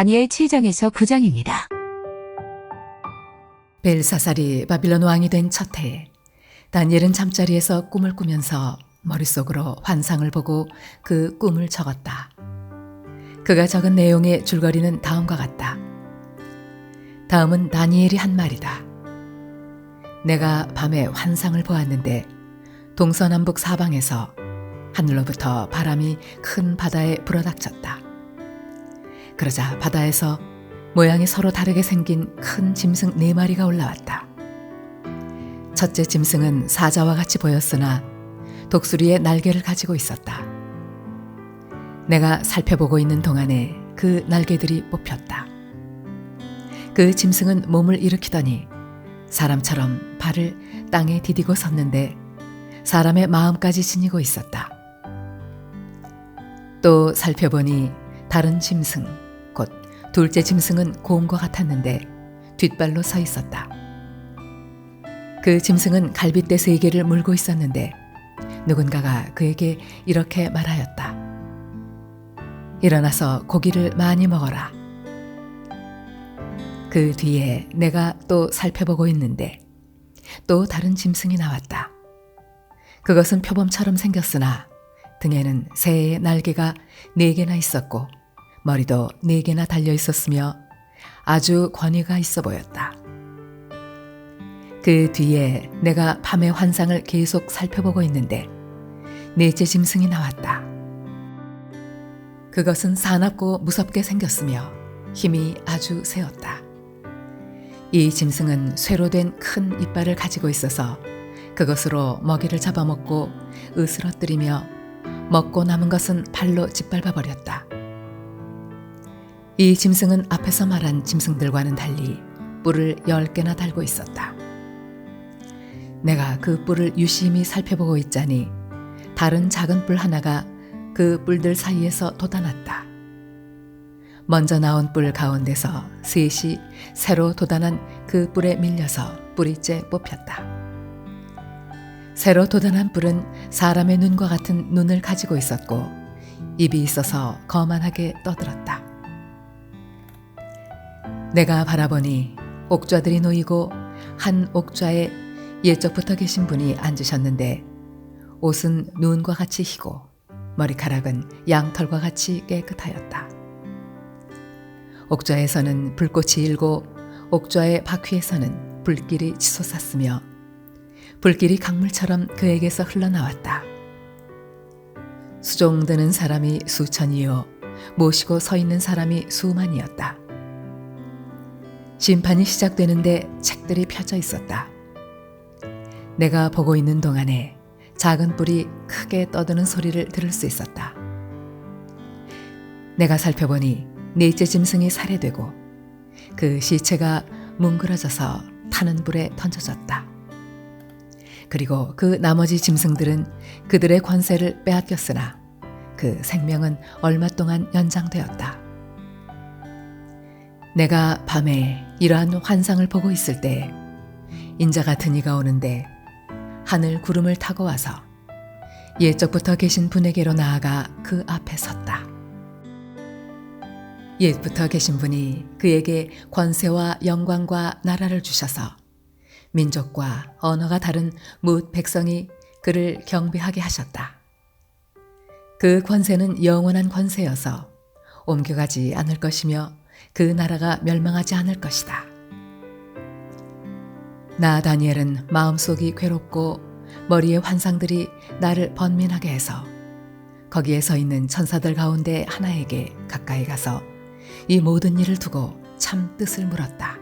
다니엘 7장에서 9장입니다. 벨사살이 바빌론 왕이 된 첫 해에 다니엘은 잠자리에서 꿈을 꾸면서 머릿속으로 환상을 보고 그 꿈을 적었다. 그가 적은 내용의 줄거리는 다음과 같다. 다음은 다니엘이 한 말이다. 내가 밤에 환상을 보았는데 동서남북 사방에서 하늘로부터 바람이 큰 바다에 불어닥쳤다. 그러자 바다에서 모양이 서로 다르게 생긴 큰 짐승 4마리가 올라왔다. 첫째 짐승은 사자와 같이 보였으나 독수리의 날개를 가지고 있었다. 내가 살펴보고 있는 동안에 그 날개들이 뽑혔다. 그 짐승은 몸을 일으키더니 사람처럼 발을 땅에 디디고 섰는데 사람의 마음까지 지니고 있었다. 또 살펴보니 다른 짐승, 곧 둘째 짐승은 곰과 같았는데 뒷발로 서 있었다. 그 짐승은 갈빗대 3개를 물고 있었는데 누군가가 그에게 이렇게 말하였다. 일어나서 고기를 많이 먹어라. 그 뒤에 내가 또 살펴보고 있는데 또 다른 짐승이 나왔다. 그것은 표범처럼 생겼으나 등에는 새의 날개가 4개나 있었고 머리도 4개나 달려 있었으며 아주 권위가 있어 보였다. 그 뒤에 내가 밤의 환상을 계속 살펴보고 있는데 넷째 짐승이 나왔다. 그것은 사납고 무섭게 생겼으며 힘이 아주 세었다. 이 짐승은 쇠로 된 큰 이빨을 가지고 있어서 그것으로 먹이를 잡아먹고 으스러뜨리며 먹고 남은 것은 발로 짓밟아 버렸다. 이 짐승은 앞에서 말한 짐승들과는 달리 뿔을 10개나 달고 있었다. 내가 그 뿔을 유심히 살펴보고 있자니 다른 작은 뿔 하나가 그 뿔들 사이에서 돋아났다. 먼저 나온 뿔 가운데서 셋이 새로 돋아난 그 뿔에 밀려서 뿌리째 뽑혔다. 새로 돋아난 뿔은 사람의 눈과 같은 눈을 가지고 있었고 입이 있어서 거만하게 떠들었다. 내가 바라보니 옥좌들이 놓이고 한 옥좌에 옛적부터 계신 분이 앉으셨는데 옷은 눈과 같이 희고 머리카락은 양털과 같이 깨끗하였다. 옥좌에서는 불꽃이 일고 옥좌의 바퀴에서는 불길이 치솟았으며 불길이 강물처럼 그에게서 흘러나왔다. 수종드는 사람이 수천이요 모시고 서 있는 사람이 수만이었다. 심판이 시작되는데 책들이 펴져 있었다. 내가 보고 있는 동안에 작은 뿔이 크게 떠드는 소리를 들을 수 있었다. 내가 살펴보니 넷째 짐승이 살해되고 그 시체가 뭉그러져서 타는 불에 던져졌다. 그리고 그 나머지 짐승들은 그들의 권세를 빼앗겼으나 그 생명은 얼마 동안 연장되었다. 내가 밤에 이러한 환상을 보고 있을 때 인자 같은 이가 오는데 하늘 구름을 타고 와서 옛적부터 계신 분에게로 나아가 그 앞에 섰다. 옛부터 계신 분이 그에게 권세와 영광과 나라를 주셔서 민족과 언어가 다른 뭇 백성이 그를 경배하게 하셨다. 그 권세는 영원한 권세여서 옮겨가지 않을 것이며 그 나라가 멸망하지 않을 것이다. 나 다니엘은 마음속이 괴롭고 머리의 환상들이 나를 번민하게 해서 거기에 서 있는 천사들 가운데 하나에게 가까이 가서 이 모든 일을 두고 참 뜻을 물었다.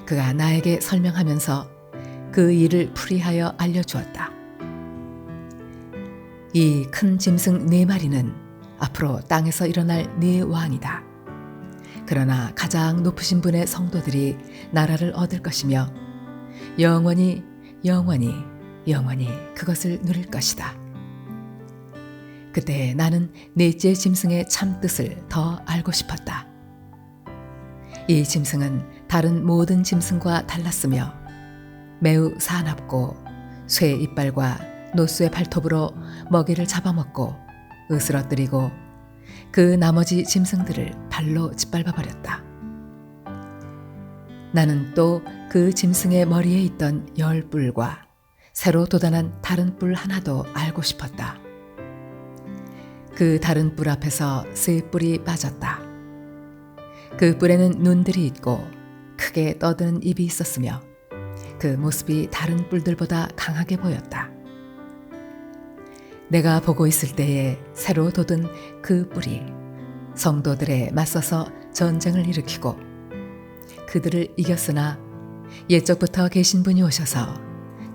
그가 나에게 설명하면서 그 일을 풀이하여 알려주었다. 이 큰 짐승 4마리는 앞으로 땅에서 일어날 4왕이다. 그러나 가장 높으신 분의 성도들이 나라를 얻을 것이며 영원히 그것을 누릴 것이다. 그때 나는 넷째 짐승의 참뜻을 더 알고 싶었다. 이 짐승은 다른 모든 짐승과 달랐으며 매우 사납고 쇠 이빨과 노수의 발톱으로 먹이를 잡아먹고 으스러뜨리고 그 나머지 짐승들을 발로 짓밟아 버렸다. 나는 또 그 짐승의 머리에 있던 10뿔과 새로 돋아난 다른 뿔 하나도 알고 싶었다. 그 다른 뿔 앞에서 3뿔이 빠졌다. 그 뿔에는 눈들이 있고 크게 떠드는 입이 있었으며 그 모습이 다른 뿔들보다 강하게 보였다. 내가 보고 있을 때에 새로 돋은 그 뿔이 성도들에 맞서서 전쟁을 일으키고 그들을 이겼으나 옛적부터 계신 분이 오셔서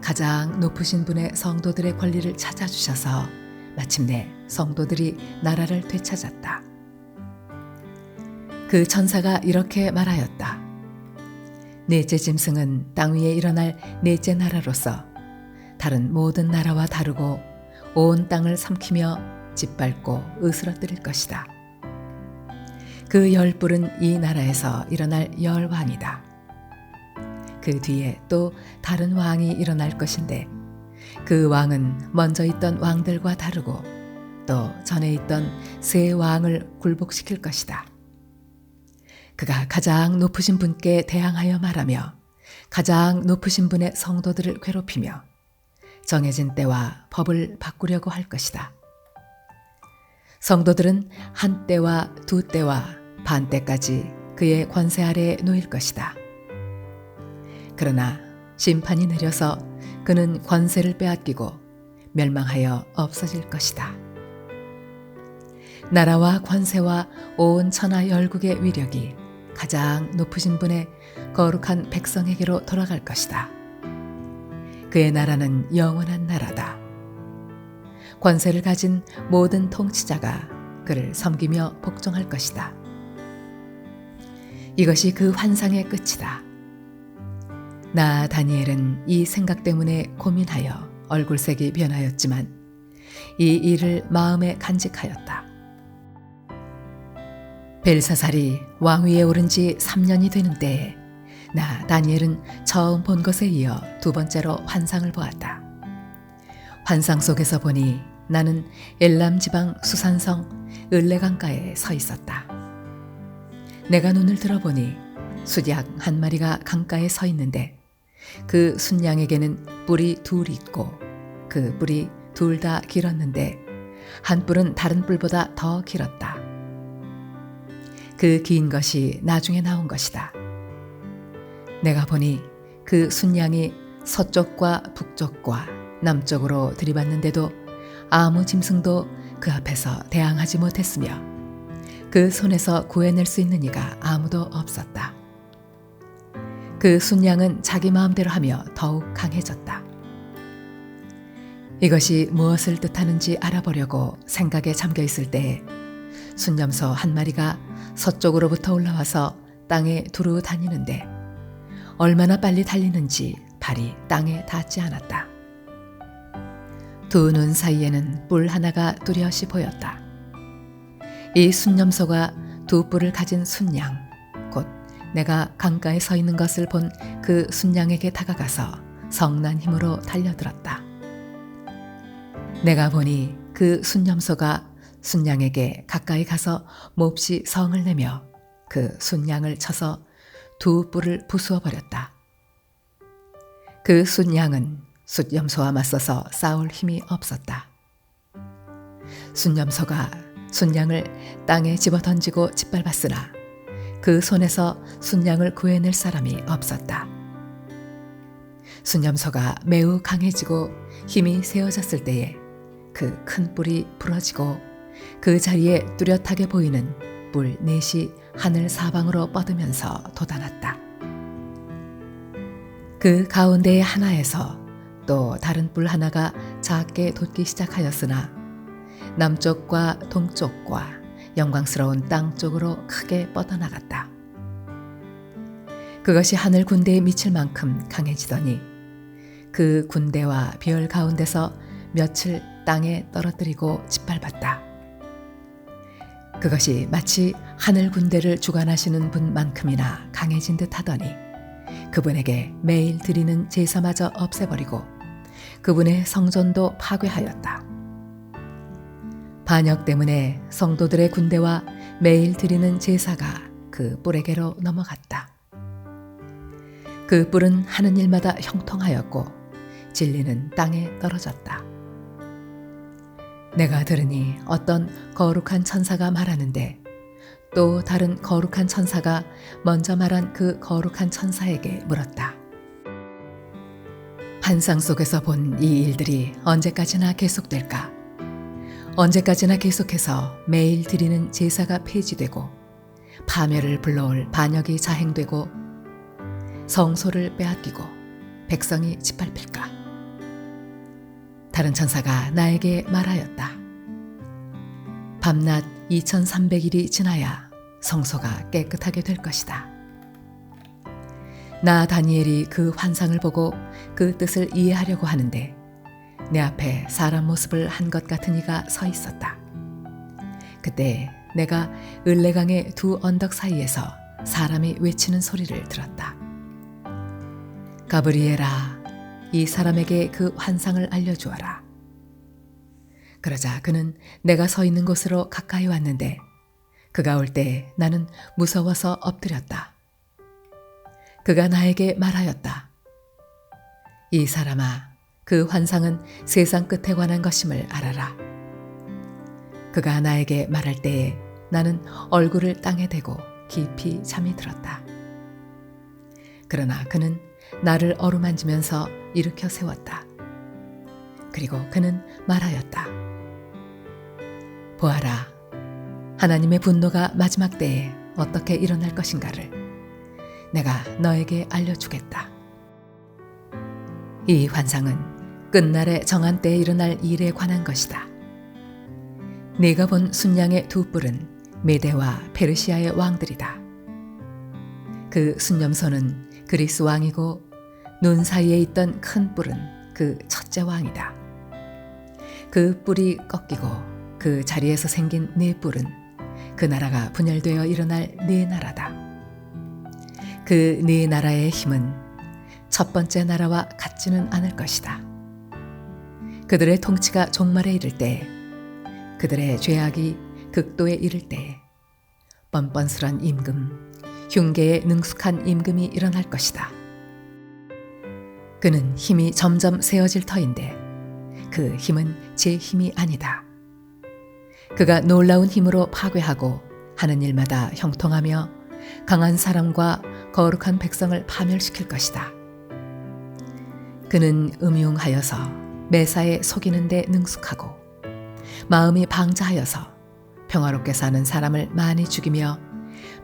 가장 높으신 분의 성도들의 권리를 찾아주셔서 마침내 성도들이 나라를 되찾았다. 그 천사가 이렇게 말하였다. 넷째 짐승은 땅 위에 일어날 넷째 나라로서 다른 모든 나라와 다르고 온 땅을 삼키며 짓밟고 으스러뜨릴 것이다. 그 10뿔은 이 나라에서 일어날 10왕이다. 그 뒤에 또 다른 왕이 일어날 것인데 그 왕은 먼저 있던 왕들과 다르고 또 전에 있던 3왕을 굴복시킬 것이다. 그가 가장 높으신 분께 대항하여 말하며 가장 높으신 분의 성도들을 괴롭히며 정해진 때와 법을 바꾸려고 할 것이다. 성도들은 한 때와 두 때와 반 때까지 그의 권세 아래에 놓일 것이다. 그러나 심판이 내려서 그는 권세를 빼앗기고 멸망하여 없어질 것이다. 나라와 권세와 온 천하 열국의 위력이 가장 높으신 분의 거룩한 백성에게로 돌아갈 것이다. 그의 나라는 영원한 나라다. 권세를 가진 모든 통치자가 그를 섬기며 복종할 것이다. 이것이 그 환상의 끝이다. 나 다니엘은 이 생각 때문에 고민하여 얼굴색이 변하였지만 이 일을 마음에 간직하였다. 벨사살이 왕위에 오른 지 3년이 되는 때에 나 다니엘은 처음 본 것에 이어 2번째로 환상을 보았다. 환상 속에서 보니 나는 엘람 지방 수산성 을레강가에 서 있었다. 내가 눈을 들어보니 숫약 한 마리가 강가에 서 있는데 그 순양에게는 뿔이 2 있고 그 뿔이 2 다 길었는데 한 뿔은 다른 뿔보다 더 길었다. 그 긴 것이 나중에 나온 것이다. 내가 보니 그 순양이 서쪽과 북쪽과 남쪽으로 들이받는데도 아무 짐승도 그 앞에서 대항하지 못했으며 그 손에서 구해낼 수 있는 이가 아무도 없었다. 그 순양은 자기 마음대로 하며 더욱 강해졌다. 이것이 무엇을 뜻하는지 알아보려고 생각에 잠겨 있을 때에 순념소 한 마리가 서쪽으로부터 올라와서 땅에 두루 다니는데 얼마나 빨리 달리는지 발이 땅에 닿지 않았다. 2 눈 사이에는 뿔 하나가 뚜렷이 보였다. 이 순념소가 2 뿔을 가진 순양, 곧 내가 강가에 서 있는 것을 본 그 순양에게 다가가서 성난 힘으로 달려들었다. 내가 보니 그 순념소가 순양에게 가까이 가서 몹시 성을 내며 그 순양을 쳐서 2 뿔을 부수어 버렸다. 그 순양은 순념소와 맞서서 싸울 힘이 없었다. 순념소가 순양을 땅에 집어던지고 짓밟았으나 그 손에서 순양을 구해낼 사람이 없었다. 순념소가 매우 강해지고 힘이 세어졌을 때에 그 큰 뿔이 부러지고 그 자리에 뚜렷하게 보이는 뿔 4이 하늘 사방으로 뻗으면서 돋아났다. 그 가운데의 하나에서 또 다른 뿔 하나가 작게 돋기 시작하였으나 남쪽과 동쪽과 영광스러운 땅 쪽으로 크게 뻗어나갔다. 그것이 하늘 군대에 미칠 만큼 강해지더니 그 군대와 별 가운데서 며칠 땅에 떨어뜨리고 짓밟았다. 그것이 마치 하늘 군대를 주관하시는 분만큼이나 강해진 듯하더니 그분에게 매일 드리는 제사마저 없애버리고 그분의 성전도 파괴하였다. 반역 때문에 성도들의 군대와 매일 드리는 제사가 그 뿔에게로 넘어갔다. 그 뿔은 하는 일마다 형통하였고 진리는 땅에 떨어졌다. 내가 들으니 어떤 거룩한 천사가 말하는데 또 다른 거룩한 천사가 먼저 말한 그 거룩한 천사에게 물었다. 환상 속에서 본 이 일들이 언제까지나 계속될까? 언제까지나 계속해서 매일 드리는 제사가 폐지되고 파멸을 불러올 반역이 자행되고 성소를 빼앗기고 백성이 짓밟힐까? 다른 천사가 나에게 말하였다. 밤낮 2300일이 지나야 성소가 깨끗하게 될 것이다. 나 다니엘이 그 환상을 보고 그 뜻을 이해하려고 하는데 내 앞에 사람 모습을 한 것 같은 이가 서 있었다. 그때 내가 을레강의 두 언덕 사이에서 사람이 외치는 소리를 들었다. 가브리엘아, 이 사람에게 그 환상을 알려주어라. 그러자 그는 내가 서 있는 곳으로 가까이 왔는데 그가 올 때 나는 무서워서 엎드렸다. 그가 나에게 말하였다. 이 사람아, 그 환상은 세상 끝에 관한 것임을 알아라. 그가 나에게 말할 때에 나는 얼굴을 땅에 대고 깊이 잠이 들었다. 그러나 그는 나를 어루만지면서 일으켜 세웠다. 그리고 그는 말하였다. 보아라, 하나님의 분노가 마지막 때에 어떻게 일어날 것인가를 내가 너에게 알려주겠다. 이 환상은 끝날의 정한 때에 일어날 일에 관한 것이다. 네가 본 순양의 두 뿔은 메대와 페르시아의 왕들이다. 그 순념소는 그리스 왕이고 눈 사이에 있던 큰 뿔은 그 첫째 왕이다. 그 뿔이 꺾이고 그 자리에서 생긴 네 뿔은 그 나라가 분열되어 일어날 네 나라다. 그 네 나라의 힘은 첫 번째 나라와 같지는 않을 것이다. 그들의 통치가 종말에 이를 때, 그들의 죄악이 극도에 이를 때에 뻔뻔스런 임금, 흉계에 능숙한 임금이 일어날 것이다. 그는 힘이 점점 세어질 터인데 그 힘은 제 힘이 아니다. 그가 놀라운 힘으로 파괴하고 하는 일마다 형통하며 강한 사람과 거룩한 백성을 파멸시킬 것이다. 그는 음흉하여서 매사에 속이는 데 능숙하고 마음이 방자하여서 평화롭게 사는 사람을 많이 죽이며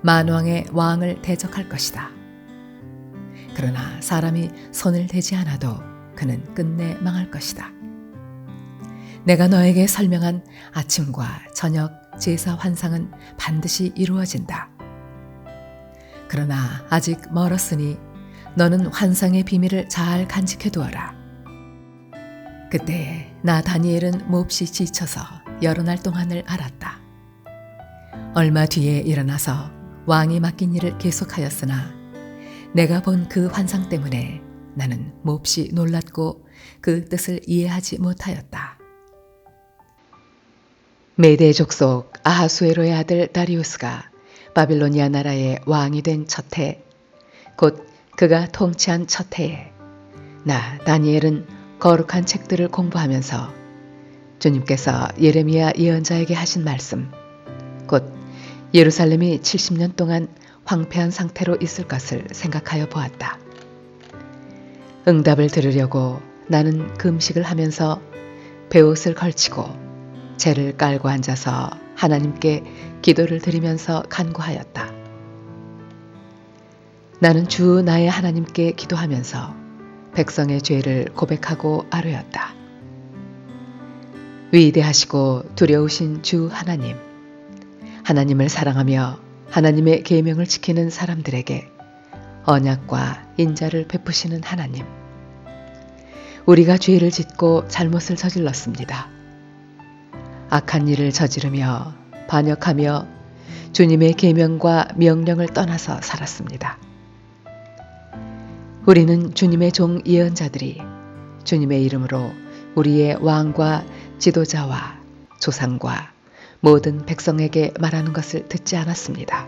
만왕의 왕을 대적할 것이다. 그러나 사람이 손을 대지 않아도 그는 끝내 망할 것이다. 내가 너에게 설명한 아침과 저녁 제사 환상은 반드시 이루어진다. 그러나 아직 멀었으니 너는 환상의 비밀을 잘 간직해 두어라. 그때 나 다니엘은 몹시 지쳐서 여러 날 동안을 앓았다. 얼마 뒤에 일어나서 왕이 맡긴 일을 계속하였으나 내가 본 그 환상 때문에 나는 몹시 놀랐고 그 뜻을 이해하지 못하였다. 메대 족속 아하수에로의 아들 다리우스가 바빌로니아 나라의 왕이 된 첫 해, 곧 그가 통치한 첫 해에 나 다니엘은 거룩한 책들을 공부하면서 주님께서 예레미야 예언자에게 하신 말씀, 곧 예루살렘이 70년 동안 황폐한 상태로 있을 것을 생각하여 보았다. 응답을 들으려고 나는 금식을 하면서 베옷을 걸치고 재를 깔고 앉아서 하나님께 기도를 드리면서 간구하였다. 나는 주 나의 하나님께 기도하면서 백성의 죄를 고백하고 아뢰었다. 위대하시고 두려우신 주 하나님, 하나님을 사랑하며 하나님의 계명을 지키는 사람들에게 언약과 인자를 베푸시는 하나님, 우리가 죄를 짓고 잘못을 저질렀습니다. 악한 일을 저지르며 반역하며 주님의 계명과 명령을 떠나서 살았습니다. 우리는 주님의 종 예언자들이 주님의 이름으로 우리의 왕과 지도자와 조상과 모든 백성에게 말하는 것을 듣지 않았습니다.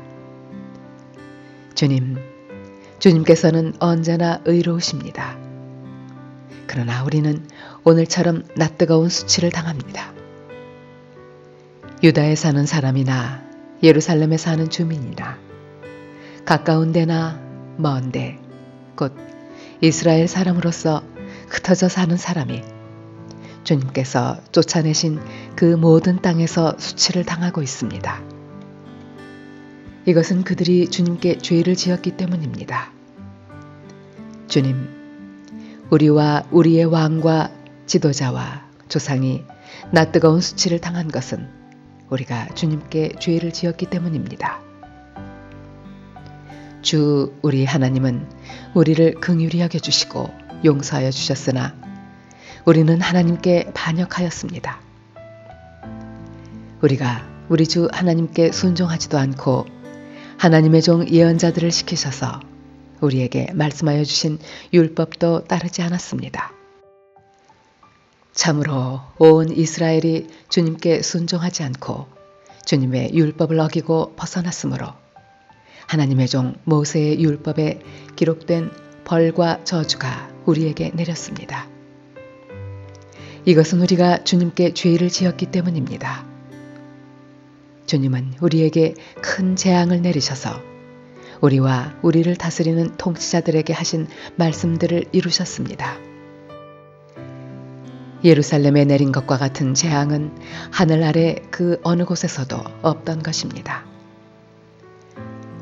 주님께서는 언제나 의로우십니다. 그러나 우리는 오늘처럼 낯뜨거운 수치를 당합니다. 유다에 사는 사람이나 예루살렘에 사는 주민이나 가까운 데나 먼 데, 곧 이스라엘 사람으로서 흩어져 사는 사람이 주님께서 쫓아내신 그 모든 땅에서 수치를 당하고 있습니다. 이것은 그들이 주님께 죄를 지었기 때문입니다. 주님, 우리와 우리의 왕과 지도자와 조상이 낯뜨거운 수치를 당한 것은 우리가 주님께 죄를 지었기 때문입니다. 주 우리 하나님은 우리를 긍휼히 여겨주시고 용서하여 주셨으나 우리는 하나님께 반역하였습니다. 우리가 우리 주 하나님께 순종하지도 않고 하나님의 종 예언자들을 시키셔서 우리에게 말씀하여 주신 율법도 따르지 않았습니다. 참으로 온 이스라엘이 주님께 순종하지 않고 주님의 율법을 어기고 벗어났으므로 하나님의 종 모세의 율법에 기록된 벌과 저주가 우리에게 내렸습니다. 이것은 우리가 주님께 죄를 지었기 때문입니다. 주님은 우리에게 큰 재앙을 내리셔서 우리와 우리를 다스리는 통치자들에게 하신 말씀들을 이루셨습니다. 예루살렘에 내린 것과 같은 재앙은 하늘 아래 그 어느 곳에서도 없던 것입니다.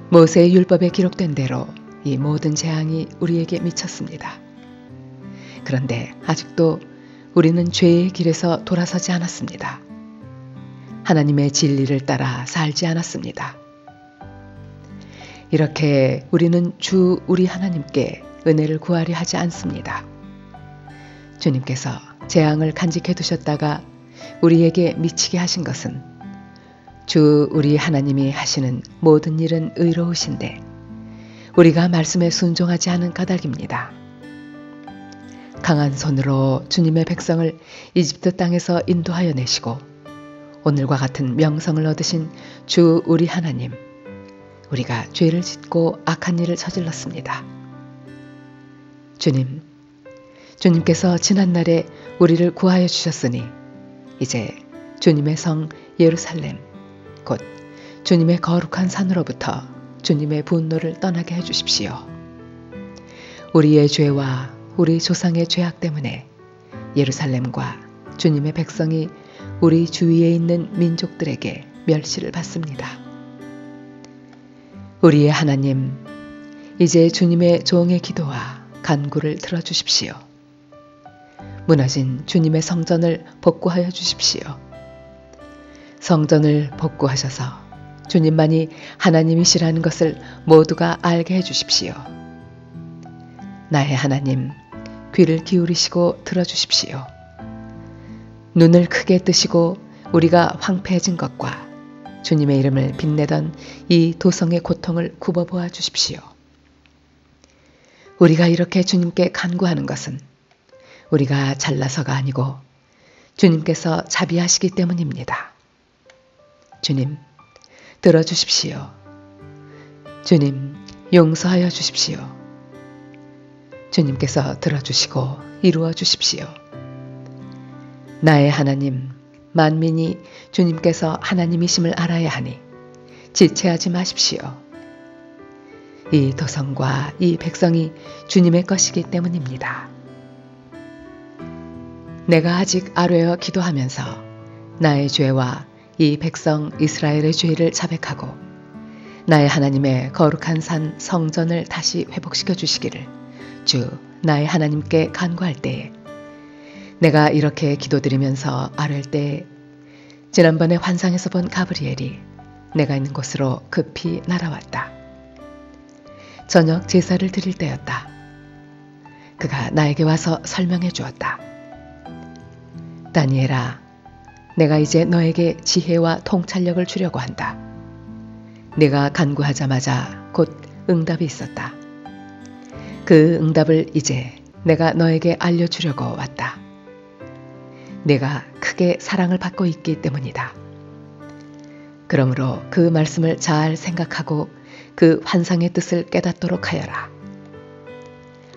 모세의 율법에 기록된 대로 이 모든 재앙이 우리에게 미쳤습니다. 그런데 아직도 우리는 죄의 길에서 돌아서지 않았습니다. 하나님의 진리를 따라 살지 않았습니다. 이렇게 우리는 주 우리 하나님께 은혜를 구하려 하지 않습니다. 주님께서 재앙을 간직해 두셨다가 우리에게 미치게 하신 것은 주 우리 하나님이 하시는 모든 일은 의로우신데 우리가 말씀에 순종하지 않은 까닭입니다. 강한 손으로 주님의 백성을 이집트 땅에서 인도하여 내시고 오늘과 같은 명성을 얻으신 주 우리 하나님, 우리가 죄를 짓고 악한 일을 저질렀습니다. 주님께서 지난날에 우리를 구하여 주셨으니 이제 주님의 성 예루살렘, 곧 주님의 거룩한 산으로부터 주님의 분노를 떠나게 해주십시오. 우리의 죄와 우리 조상의 죄악 때문에 예루살렘과 주님의 백성이 우리 주위에 있는 민족들에게 멸시를 받습니다. 우리의 하나님, 이제 주님의 종의 기도와 간구를 들어주십시오. 무너진 주님의 성전을 복구하여 주십시오. 성전을 복구하셔서 주님만이 하나님이시라는 것을 모두가 알게 해주십시오. 나의 하나님, 귀를 기울이시고 들어주십시오. 눈을 크게 뜨시고 우리가 황폐해진 것과 주님의 이름을 빛내던 이 도성의 고통을 굽어보아 주십시오. 우리가 이렇게 주님께 간구하는 것은 우리가 잘나서가 아니고 주님께서 자비하시기 때문입니다. 주님, 들어주십시오. 주님, 용서하여 주십시오. 주님께서 들어주시고 이루어 주십시오. 나의 하나님, 만민이 주님께서 하나님이심을 알아야 하니 지체하지 마십시오. 이 도성과 이 백성이 주님의 것이기 때문입니다. 내가 아직 아뢰어 기도하면서 나의 죄와 이 백성 이스라엘의 죄를 자백하고 나의 하나님의 거룩한 산 성전을 다시 회복시켜 주시기를 주 나의 하나님께 간구할 때에 내가 이렇게 기도드리면서 아뢰을 때에 지난번에 환상에서 본 가브리엘이 내가 있는 곳으로 급히 날아왔다. 저녁 제사를 드릴 때였다. 그가 나에게 와서 설명해 주었다. 다니엘아, 내가 이제 너에게 지혜와 통찰력을 주려고 한다. 내가 간구하자마자 곧 응답이 있었다. 그 응답을 이제 내가 너에게 알려주려고 왔다. 내가 크게 사랑을 받고 있기 때문이다. 그러므로 그 말씀을 잘 생각하고 그 환상의 뜻을 깨닫도록 하여라.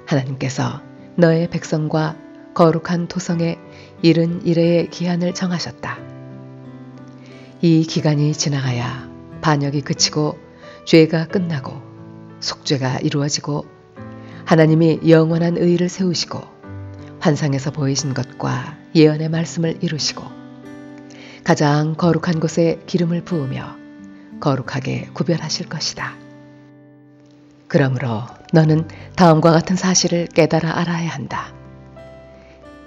하나님께서 너의 백성과 거룩한 토성에 이른 이래의 기한을 정하셨다. 이 기간이 지나가야 반역이 그치고 죄가 끝나고 속죄가 이루어지고 하나님이 영원한 의를 세우시고 환상에서 보이신 것과 예언의 말씀을 이루시고 가장 거룩한 곳에 기름을 부으며 거룩하게 구별하실 것이다. 그러므로 너는 다음과 같은 사실을 깨달아 알아야 한다.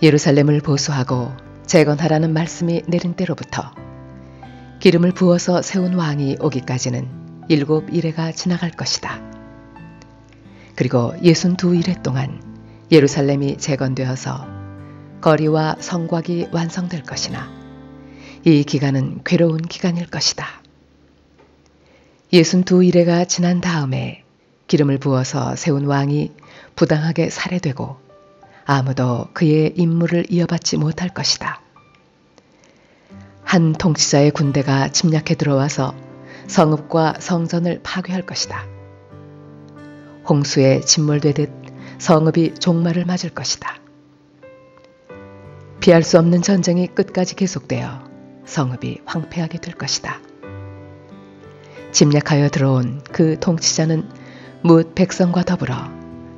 예루살렘을 보수하고 재건하라는 말씀이 내린 때로부터 기름을 부어서 세운 왕이 오기까지는 7이래가 지나갈 것이다. 그리고 62이래 동안 예루살렘이 재건되어서 거리와 성곽이 완성될 것이나 이 기간은 괴로운 기간일 것이다. 62이래가 지난 다음에 기름을 부어서 세운 왕이 부당하게 살해되고 아무도 그의 임무를 이어받지 못할 것이다. 한 통치자의 군대가 침략해 들어와서 성읍과 성전을 파괴할 것이다. 홍수에 침몰되듯 성읍이 종말을 맞을 것이다. 피할 수 없는 전쟁이 끝까지 계속되어 성읍이 황폐하게 될 것이다. 침략하여 들어온 그 통치자는 뭇 백성과 더불어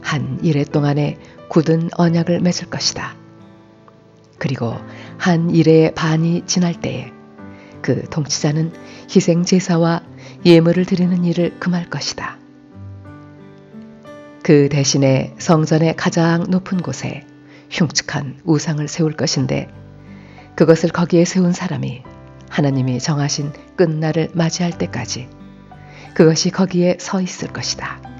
한 이래 동안에 굳은 언약을 맺을 것이다. 그리고 한 이래의 반이 지날 때에 그 통치자는 희생 제사와 예물을 드리는 일을 금할 것이다. 그 대신에 성전의 가장 높은 곳에 흉측한 우상을 세울 것인데 그것을 거기에 세운 사람이 하나님이 정하신 끝날을 맞이할 때까지 그것이 거기에 서 있을 것이다.